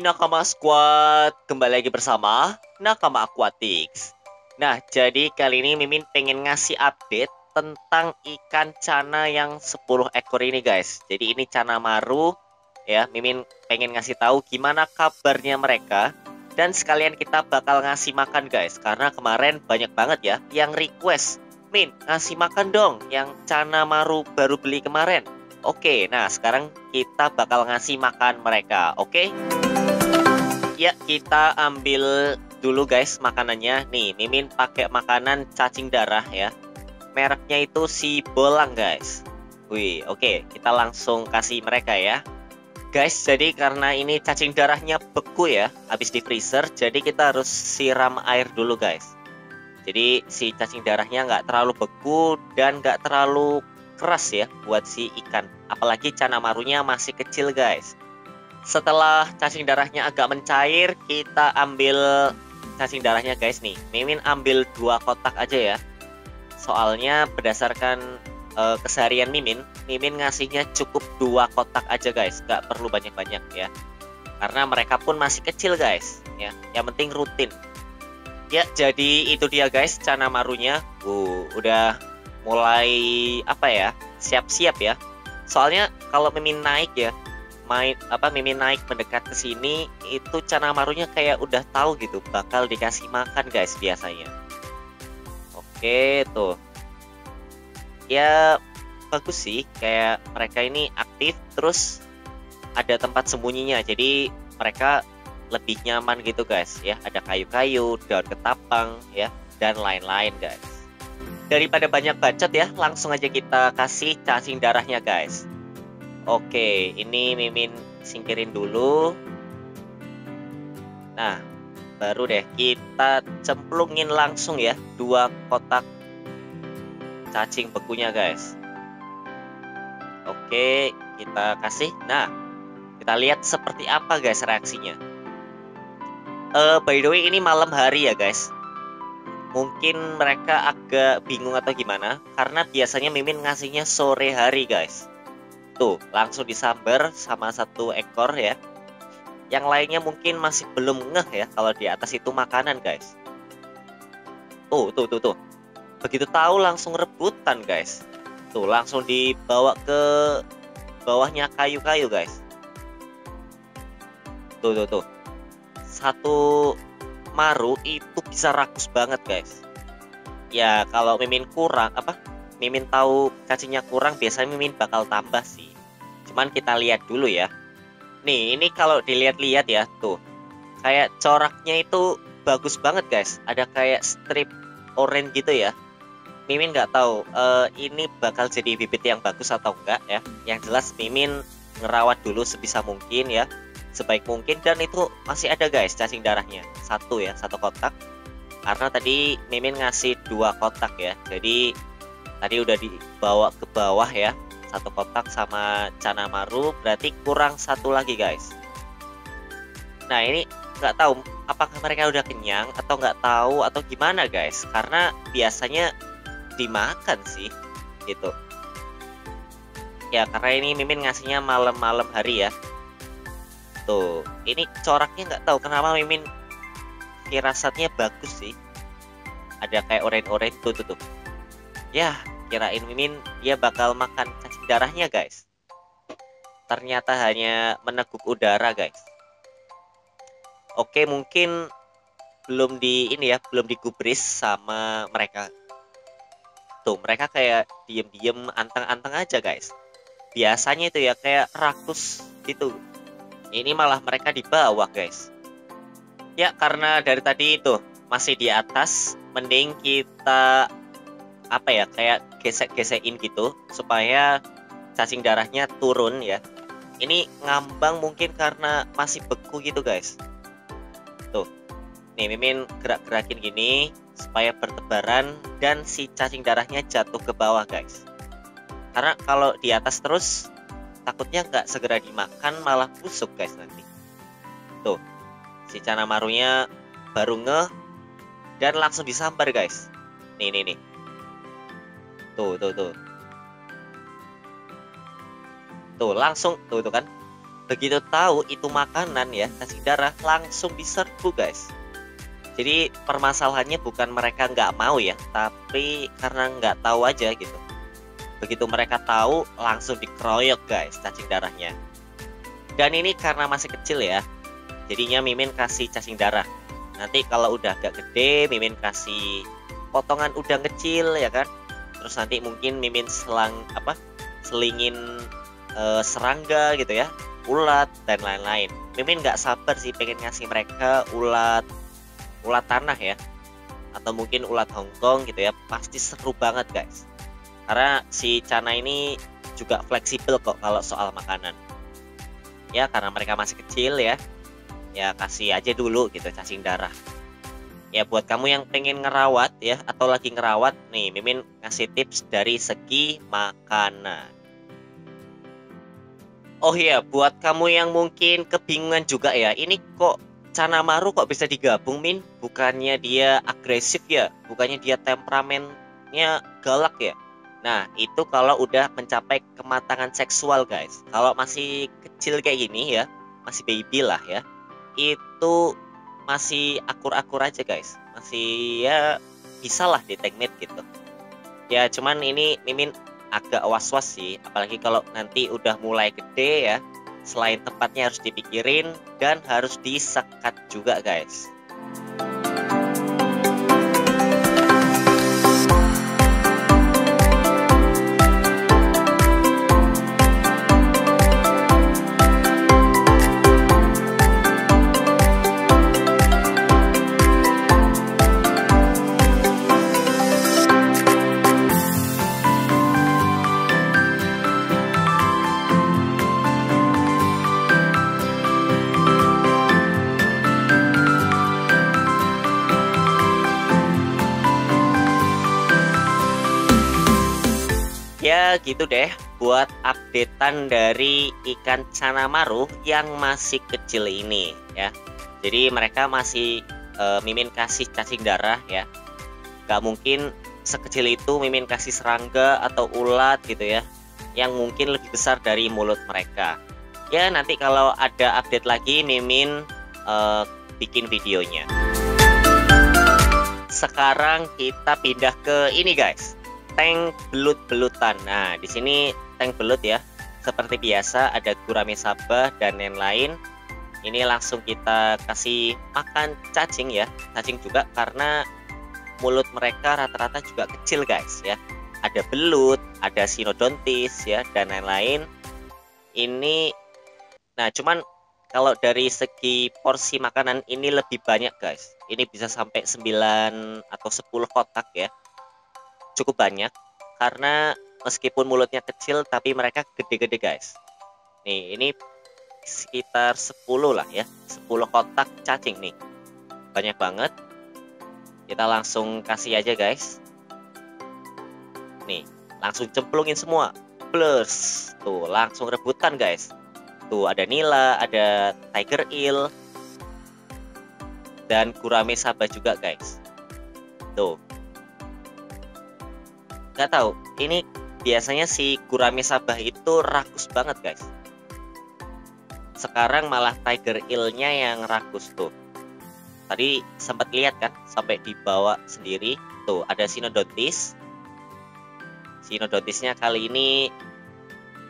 Nakama Squad, kembali lagi bersama Nakama Aquatics. Nah, jadi kali ini Mimin pengen ngasih update tentang ikan cana yang 10 ekor ini guys. Jadi ini cana maru ya, Mimin pengen ngasih tahu gimana kabarnya mereka. Dan sekalian kita bakal ngasih makan guys, karena kemarin banyak banget ya yang request, Min, ngasih makan dong yang cana maru baru beli kemarin. Oke, nah sekarang kita bakal ngasih makan mereka, oke? Ya, kita ambil dulu guys makanannya. Nih, Mimin pakai makanan cacing darah ya. Mereknya itu si Bolang guys. Wih, oke, kita langsung kasih mereka ya. Guys, jadi karena ini cacing darahnya beku ya, habis di freezer, jadi kita harus siram air dulu guys. Jadi si cacing darahnya nggak terlalu beku dan nggak terlalu keras ya buat si ikan. Apalagi cana marunya masih kecil guys. Setelah cacing darahnya agak mencair, kita ambil cacing darahnya guys nih. Mimin ambil 2 kotak aja ya. Soalnya berdasarkan keseharian Mimin ngasihnya cukup 2 kotak aja guys. Gak perlu banyak-banyak ya. Karena mereka pun masih kecil guys ya. Yang penting rutin. Ya, jadi itu dia guys cana marunya. Udah mulai apa ya? Siap-siap ya. Soalnya kalau Mimin naik ya, Mimin naik mendekat ke sini, itu cana marunya kayak udah tahu gitu bakal dikasih makan guys biasanya. Oke, tuh. Ya bagus sih, kayak mereka ini aktif terus ada tempat sembunyinya. Jadi mereka lebih nyaman gitu guys ya. Ada kayu-kayu, daun ketapang ya, dan lain-lain guys. Daripada banyak bacot ya, langsung aja kita kasih cacing darahnya guys. Oke, ini Mimin singkirin dulu. Nah, baru deh kita cemplungin langsung ya 2 kotak cacing bekunya guys. Oke, kita kasih. Nah, kita lihat seperti apa guys reaksinya. By the way ini malam hari ya guys. Mungkin mereka agak bingung atau gimana, karena biasanya Mimin ngasihnya sore hari guys. Tuh, langsung disambar sama 1 ekor ya. Yang lainnya mungkin masih belum ngeh ya kalau di atas itu makanan guys. Tuh. Begitu tahu langsung rebutan guys. Tuh, langsung dibawa ke bawahnya kayu-kayu guys. Tuh. 1 maru itu bisa rakus banget guys. Ya, kalau Mimin kurang Mimin tahu cacingnya kurang, biasanya Mimin bakal tambah sih. Cuman kita lihat dulu ya. Nih, ini kalau dilihat-lihat ya, tuh. Kayak coraknya itu bagus banget guys. Ada kayak strip oranye gitu ya. Mimin nggak tahu ini bakal jadi bibit yang bagus atau enggak ya. Yang jelas Mimin ngerawat dulu sebisa mungkin ya. Sebaik mungkin, dan itu masih ada guys cacing darahnya. 1 ya, 1 kotak. Karena tadi Mimin ngasih 2 kotak ya. Jadi tadi udah dibawa ke bawah ya 1 kotak sama cana maru, berarti kurang 1 lagi guys. Nah, ini nggak tahu apakah mereka udah kenyang atau nggak tahu atau gimana guys, karena biasanya dimakan sih gitu ya. Karena ini Mimin ngasihnya malam-malam hari ya. Tuh, ini coraknya nggak tahu kenapa Mimin firasatnya bagus sih. Ada kayak orange-orange tuh. Ya, kirain Mimin dia bakal makan cacing darahnya guys. Ternyata hanya meneguk udara guys. Oke, mungkin belum digubris sama mereka. Tuh, mereka kayak diem-diem anteng-anteng aja guys. Biasanya itu ya kayak rakus gitu. Ini malah mereka di bawah guys. Ya, karena dari tadi itu masih di atas, mending kita kayak gesek-gesekin gitu supaya cacing darahnya turun ya. Ini ngambang mungkin karena masih beku gitu guys. Tuh, nih Mimin gerak-gerakin gini supaya bertebaran dan si cacing darahnya jatuh ke bawah guys. Karena kalau di atas terus takutnya nggak segera dimakan, malah busuk guys nanti. Tuh, si cana marunya baru ngeh dan langsung disambar guys. Nih. Tuh. Tuh, langsung tuh kan. begitu tahu itu makanan ya, cacing darah, langsung diserbu guys. Jadi permasalahannya bukan mereka nggak mau ya, tapi karena nggak tahu aja gitu. Begitu mereka tahu, langsung dikeroyok guys cacing darahnya. Dan ini karena masih kecil ya, jadinya Mimin kasih cacing darah. Nanti kalau udah agak gede, Mimin kasih potongan udang kecil ya kan. Terus nanti mungkin Mimin selingin serangga gitu ya, ulat dan lain-lain. Mimin nggak sabar sih pengen ngasih mereka ulat tanah ya, atau mungkin ulat Hongkong gitu ya. Pasti seru banget guys, karena si Cana ini juga fleksibel kok kalau soal makanan ya, karena mereka masih kecil ya. Ya kasih aja dulu gitu cacing darah. Ya buat kamu yang pengen ngerawat ya, atau lagi ngerawat nih, Mimin ngasih tips dari segi makanan. Oh iya, buat kamu yang mungkin kebingungan juga ya, ini kok Cana Maru kok bisa digabung, Min? Bukannya dia agresif ya? Bukannya dia temperamennya galak ya? Nah, itu kalau udah mencapai kematangan seksual, guys. Kalau masih kecil kayak gini ya, masih baby lah ya, itu masih akur-akur aja, guys. Masih ya bisa lah di teknik gitu. Ya, cuman ini Mimin agak was-was sih, apalagi kalau nanti udah mulai gede ya. Selain tempatnya harus dipikirin dan harus disekat juga guys. Ya gitu deh buat updatean dari ikan Cana Maru yang masih kecil ini ya. Jadi mereka masih Mimin kasih cacing darah ya. Gak mungkin sekecil itu Mimin kasih serangga atau ulat gitu ya, yang mungkin lebih besar dari mulut mereka. Ya nanti kalau ada update lagi Mimin bikin videonya. Sekarang kita pindah ke ini guys, tank belut-belutan. Nah, di sini tank belut ya. Seperti biasa ada gurame sabah dan lain-lain. Ini langsung kita kasih makan cacing ya. Cacing juga karena mulut mereka rata-rata juga kecil guys ya. Ada belut, ada sinodontis ya dan lain-lain. Ini nah, cuman kalau dari segi porsi makanan ini lebih banyak guys. Ini bisa sampai 9 atau 10 kotak ya. Cukup banyak karena meskipun mulutnya kecil tapi mereka gede-gede guys. Nih ini sekitar 10 lah ya, 10 kotak cacing nih, banyak banget. Kita langsung kasih aja guys. Nih langsung cemplungin semua, plus tuh langsung rebutan guys. Tuh ada nila, ada tiger eel dan gurame sabah juga guys. Tuh nggak tahu, ini biasanya si gurame sabah itu rakus banget guys. Sekarang malah tiger eel-nya yang rakus tuh. Tadi sempat lihat kan sampai dibawa sendiri. Tuh ada sinodontis. Sinodontisnya kali ini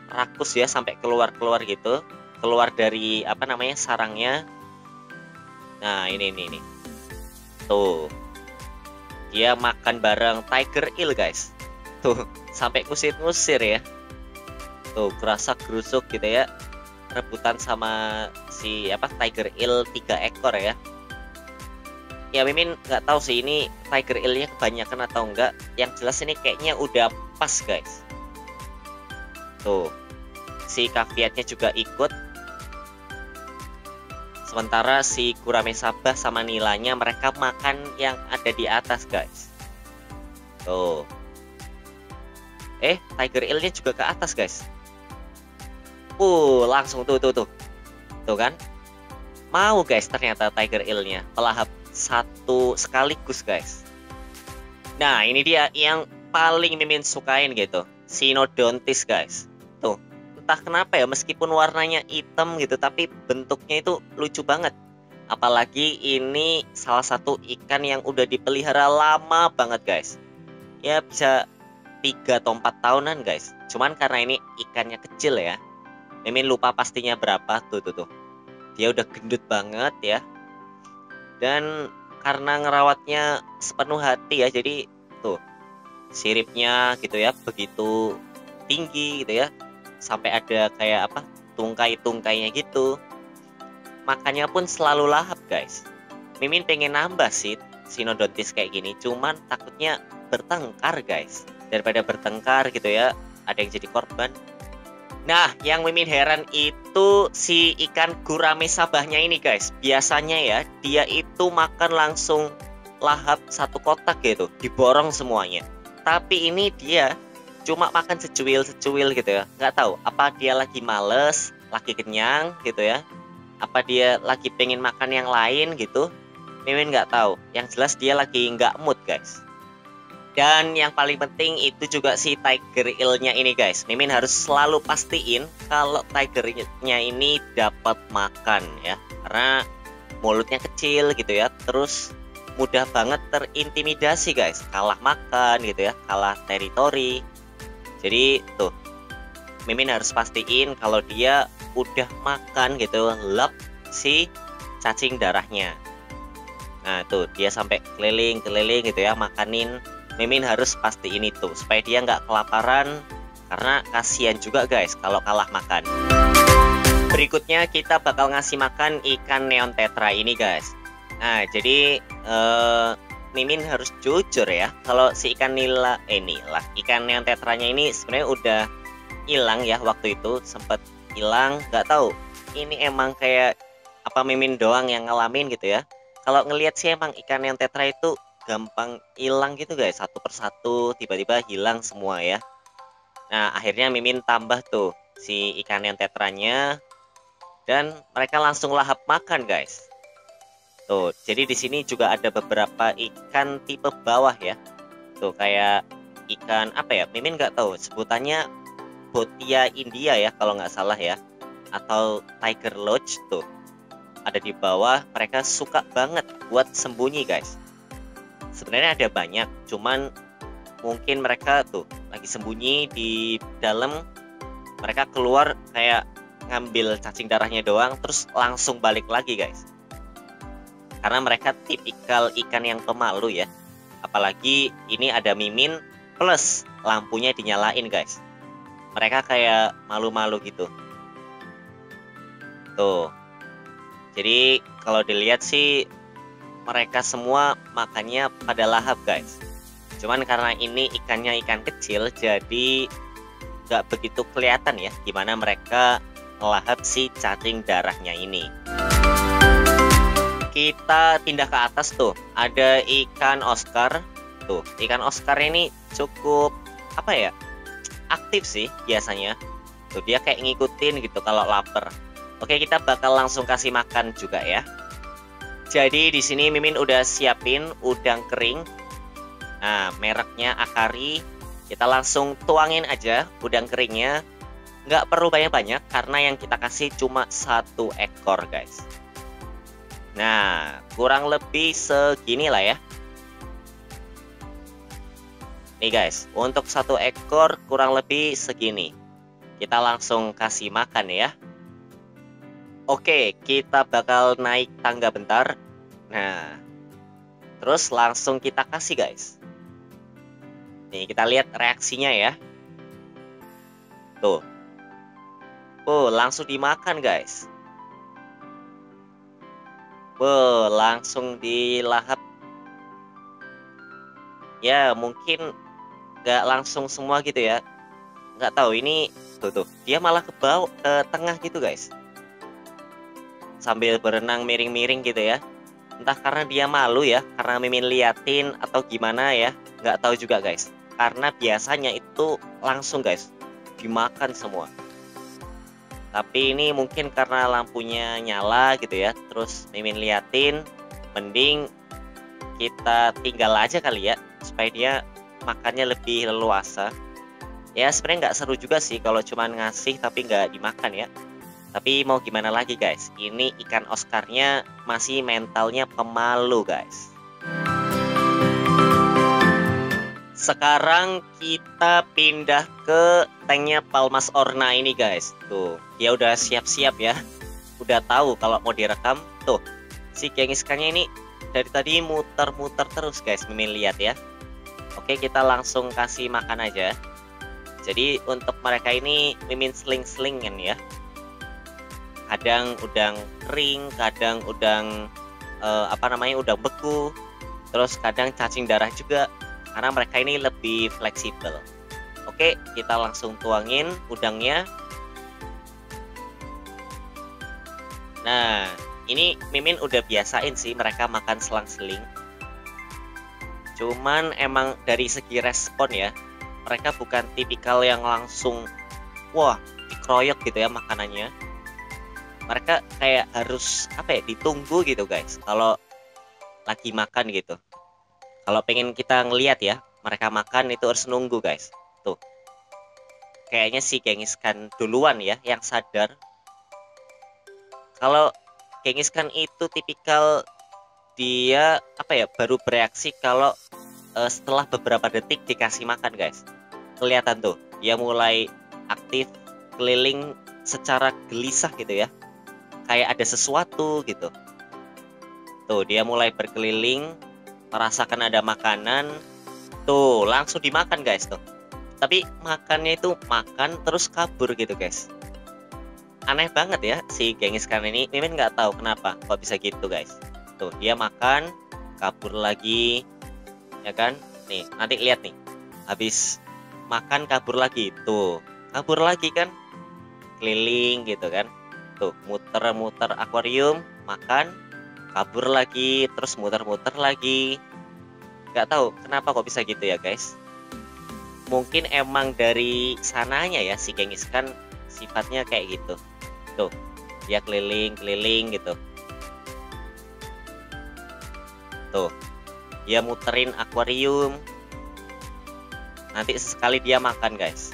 rakus ya, sampai keluar gitu, keluar dari sarangnya. Nah ini tuh dia makan bareng tiger eel guys. Tuh sampai ngusir-ngusir ya. Tuh kerasa gerusuk gitu ya, rebutan sama si tiger eel 3 ekor ya. Ya Mimin nggak tahu sih ini tiger eel-nya kebanyakan atau enggak. Yang jelas ini kayaknya udah pas guys. Tuh si kaviatnya juga ikut. Sementara si gurame sabah sama nilanya mereka makan yang ada di atas guys. Tuh tiger eel-nya juga ke atas guys. Langsung tuh kan, mau guys ternyata tiger eel-nya pelahap satu sekaligus guys. Nah ini dia yang paling Mimin sukain gitu, sinodontis guys. Tuh entah kenapa ya, meskipun warnanya hitam gitu tapi bentuknya itu lucu banget. Apalagi ini salah satu ikan yang udah dipelihara lama banget guys. Ya bisa 3 atau 4 tahunan guys. Cuman karena ini ikannya kecil ya, Mimin lupa pastinya berapa. Tuh. Dia udah gendut banget ya. Dan karena ngerawatnya sepenuh hati ya, jadi tuh siripnya gitu ya begitu tinggi gitu ya, sampai ada kayak apa, tungkai-tungkainya gitu. Makannya pun selalu lahap guys. Mimin pengen nambah sih Sinodontis kayak gini, cuman takutnya bertengkar guys. Daripada bertengkar gitu ya, ada yang jadi korban. Nah, yang Mimin heran itu si ikan gurame sabahnya ini guys. Biasanya ya, dia itu makan langsung lahap satu kotak gitu, diborong semuanya. Tapi ini dia cuma makan secuil-secuil gitu ya. Nggak tahu, apa dia lagi males, lagi kenyang gitu ya, apa dia lagi pengen makan yang lain gitu. Mimin nggak tahu. Yang jelas dia lagi nggak mood guys. Dan yang paling penting itu juga si tiger eel-nya ini guys. Mimin harus selalu pastiin kalau tigernya ini dapat makan ya. Karena mulutnya kecil gitu ya. Terus mudah banget terintimidasi guys. Kalah makan gitu ya. Kalah teritori. Jadi tuh, Mimin harus pastiin kalau dia udah makan gitu, lep si cacing darahnya. Nah tuh, dia sampai keliling-keliling gitu ya, makanin. Mimin harus pastiin itu supaya dia nggak kelaparan, karena kasihan juga guys kalau kalah makan. Berikutnya kita bakal ngasih makan ikan neon tetra ini guys. Nah jadi Mimin harus jujur ya, kalau si ikan ikan neon tetranya ini sebenarnya udah hilang ya. Waktu itu sempet hilang, nggak tahu ini emang kayak apa Mimin doang yang ngalamin gitu ya. Kalau ngelihat sih emang ikan neon tetra itu gampang hilang gitu guys, satu persatu tiba-tiba hilang semua ya. Nah akhirnya Mimin tambah tuh si ikan neon tetranya, dan mereka langsung lahap makan guys. Tuh, jadi di sini juga ada beberapa ikan tipe bawah ya. Tuh kayak ikan apa ya? Mimin nggak tahu sebutannya, Botia India ya kalau nggak salah ya, atau Tiger Lodge tuh. Ada di bawah, mereka suka banget buat sembunyi guys. Sebenarnya ada banyak, cuman mungkin mereka tuh lagi sembunyi di dalam. Mereka keluar kayak ngambil cacing darahnya doang, terus langsung balik lagi guys. Karena mereka tipikal ikan yang pemalu ya. Apalagi ini ada Mimin plus lampunya dinyalain guys. Mereka kayak malu-malu gitu. Tuh. Jadi kalau dilihat sih mereka semua makannya pada lahap guys. Cuman karena ini ikannya ikan kecil, jadi nggak begitu kelihatan ya gimana mereka melahap si cacing darahnya ini. Kita pindah ke atas tuh, ada ikan Oscar. Tuh, ikan Oscar ini cukup apa ya, aktif sih biasanya. Tuh dia kayak ngikutin gitu kalau lapar. Oke, kita bakal langsung kasih makan juga ya. Jadi di sini Mimin udah siapin udang kering. Nah, mereknya Akari. Kita langsung tuangin aja udang keringnya. Nggak perlu banyak-banyak karena yang kita kasih cuma 1 ekor guys. Nah, kurang lebih segini lah ya. Nih guys, untuk 1 ekor kurang lebih segini. Kita langsung kasih makan ya. Oke, kita bakal naik tangga bentar. Nah, terus langsung kita kasih guys. Nih, kita lihat reaksinya ya. Tuh. Langsung dimakan guys. Langsung dilahap. Ya, mungkin nggak langsung semua gitu ya. Nggak tahu, ini tuh. Dia malah ke bawah, ke tengah gitu guys. Sambil berenang miring-miring gitu ya. Entah karena dia malu ya, karena Mimin liatin atau gimana ya, nggak tahu juga guys. Karena biasanya itu langsung guys dimakan semua. Tapi ini mungkin karena lampunya nyala gitu ya, terus Mimin liatin, mending kita tinggal aja kali ya, supaya dia makannya lebih leluasa. Ya sebenarnya nggak seru juga sih kalau cuman ngasih tapi nggak dimakan ya. Tapi mau gimana lagi guys, ini ikan Oscarnya masih mentalnya pemalu guys. Sekarang kita pindah ke tanknya Palmas Orna ini guys. Tuh, dia udah siap-siap ya. Udah tahu kalau mau direkam. Tuh, si Genghis-Khan-nya ini dari tadi muter-muter terus guys, Mimin lihat ya. Oke, kita langsung kasih makan aja. Jadi untuk mereka ini Mimin seling-selingin ya. Kadang udang kering, kadang udang udang beku, terus kadang cacing darah juga, karena mereka ini lebih fleksibel. Oke, kita langsung tuangin udangnya. Nah, ini Mimin udah biasain sih mereka makan selang-seling. Cuman emang dari segi respon ya, mereka bukan tipikal yang langsung wah dikeroyok gitu ya makanannya. Mereka kayak harus ditunggu gitu guys kalau lagi makan gitu. Kalau pengen kita ngelihat ya mereka makan itu harus nunggu guys. Tuh, kayaknya si Genghis Khan duluan ya yang sadar. Kalau Genghis Khan itu tipikal dia baru bereaksi kalau setelah beberapa detik dikasih makan guys. Kelihatan tuh dia mulai aktif keliling secara gelisah gitu ya, kayak ada sesuatu gitu. Tuh dia mulai berkeliling merasakan ada makanan. Tuh langsung dimakan guys tuh. Tapi makannya itu makan terus kabur gitu guys. Aneh banget ya si Genghis Khan ini. Mimin nggak tahu kenapa kok bisa gitu guys. Tuh dia makan kabur lagi ya kan. Nih nanti lihat nih, habis makan kabur lagi. Tuh kabur lagi kan, keliling gitu kan. Tuh muter-muter akuarium, makan, kabur lagi, terus muter-muter lagi. Nggak tahu kenapa kok bisa gitu ya guys. Mungkin emang dari sananya ya si Genghis Khan sifatnya kayak gitu. Tuh dia keliling-keliling gitu. Tuh dia muterin akuarium, nanti sesekali dia makan guys.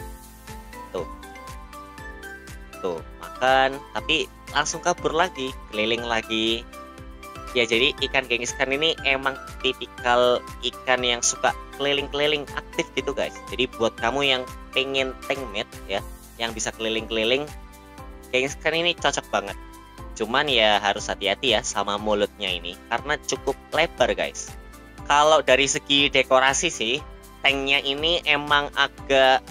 Tuh makan tapi langsung kabur lagi, keliling lagi ya. Jadi ikan Genghis Khan ini emang tipikal ikan yang suka keliling-keliling aktif gitu guys. Jadi buat kamu yang pengen tank mate ya, yang bisa keliling-keliling, Genghis Khan ini cocok banget. Cuman ya harus hati-hati ya sama mulutnya ini karena cukup lebar guys. Kalau dari segi dekorasi sih tanknya ini emang agak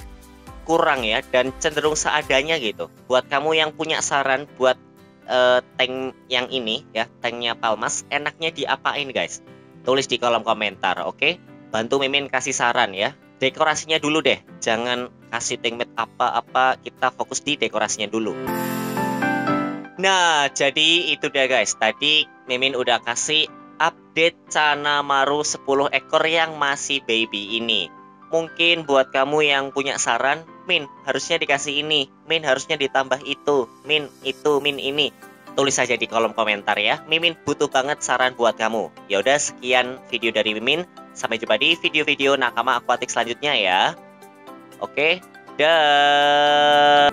kurang ya, dan cenderung seadanya gitu. Buat kamu yang punya saran buat tank yang ini ya, tanknya Palmas, enaknya diapain guys? Tulis di kolom komentar, oke? Bantu Mimin kasih saran ya. Dekorasinya dulu deh, jangan kasih tank mate apa-apa, kita fokus di dekorasinya dulu. Nah, jadi itu dia guys. Tadi Mimin udah kasih update Canamaru 10 ekor yang masih baby ini. Mungkin buat kamu yang punya saran, Min harusnya dikasih ini, Min harusnya ditambah itu, Min itu, Min ini, tulis saja di kolom komentar ya. Mimin butuh banget saran buat kamu. Ya udah, sekian video dari Mimin. Sampai jumpa di video-video nakama akuatik selanjutnya ya. Oke, dah.